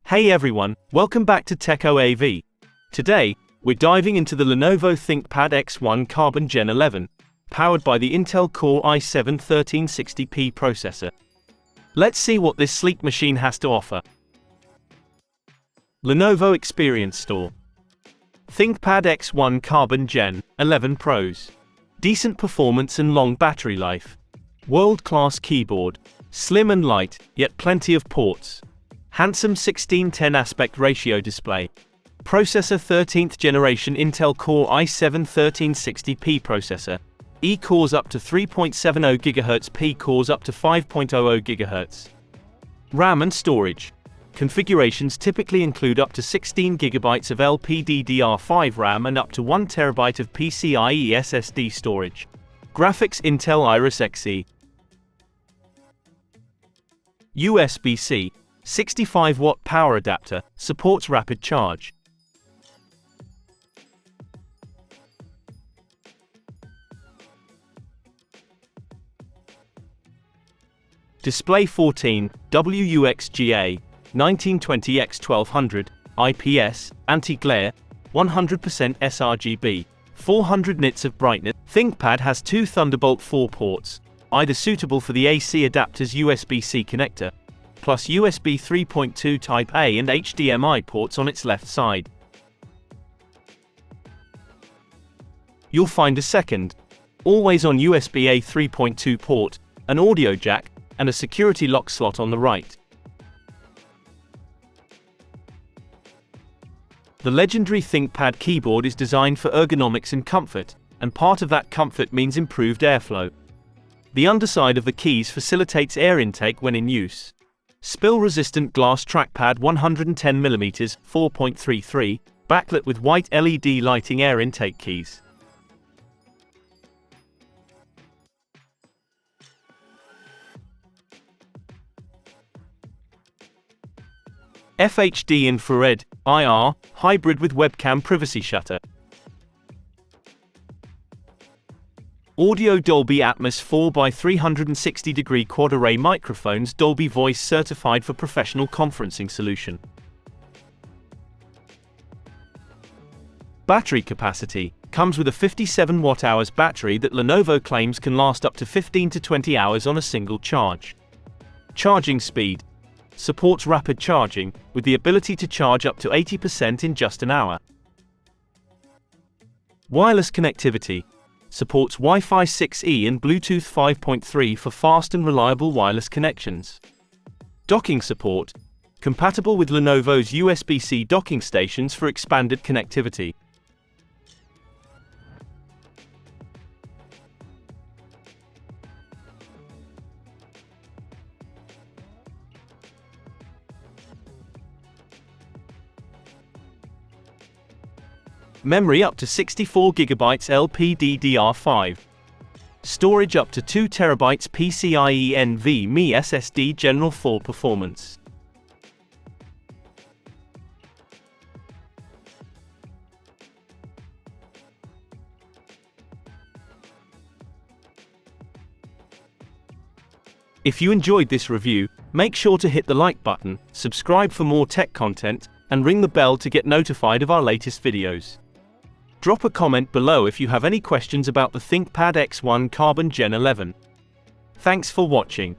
Hey everyone, welcome back to TechOAV. Today, we're diving into the Lenovo ThinkPad X1 Carbon Gen 11, powered by the Intel Core i7-1360P processor. Let's see what this sleek machine has to offer. Lenovo Experience Store. ThinkPad X1 Carbon Gen 11 Pros. Decent performance and long battery life. World-class keyboard. Slim and light, yet plenty of ports. Handsome 16:10 aspect ratio display. Processor 13th generation Intel Core i7-1360P processor. E-cores up to 3.70 GHz, P-cores up to 5.00 GHz. RAM and storage. Configurations typically include up to 16 GB of LPDDR5 RAM and up to 1 TB of PCIe SSD storage. Graphics Intel Iris Xe. USB-C, 65-watt power adapter, supports rapid charge. Display 14, WUXGA, 1920x1200, IPS, anti-glare, 100% sRGB, 400 nits of brightness. ThinkPad has two Thunderbolt 4 ports, either suitable for the AC adapter's USB-C connector, plus USB 3.2 Type A and HDMI ports on its left side. You'll find a second, always-on USB-A 3.2 port, an audio jack, and a security lock slot on the right. The legendary ThinkPad keyboard is designed for ergonomics and comfort, and part of that comfort means improved airflow. The underside of the keys facilitates air intake when in use. Spill-resistant glass trackpad 110mm 4.33, backlit with white LED lighting air intake keys. FHD infrared, IR, hybrid with webcam privacy shutter. Audio Dolby Atmos 4x360-degree quad-array microphones, Dolby Voice certified for professional conferencing solution. Battery capacity comes with a 57 watt-hours battery that Lenovo claims can last up to 15 to 20 hours on a single charge. Charging speed supports rapid charging, with the ability to charge up to 80% in just an hour. Wireless connectivity supports Wi-Fi 6E and Bluetooth 5.3 for fast and reliable wireless connections. Docking support, compatible with Lenovo's USB-C docking stations for expanded connectivity. Memory up to 64 GB LPDDR5. Storage up to 2 TB PCIe NVMe SSD General 4 performance. If you enjoyed this review, make sure to hit the like button, subscribe for more tech content, and ring the bell to get notified of our latest videos. Drop a comment below if you have any questions about the ThinkPad X1 Carbon Gen 11. Thanks for watching.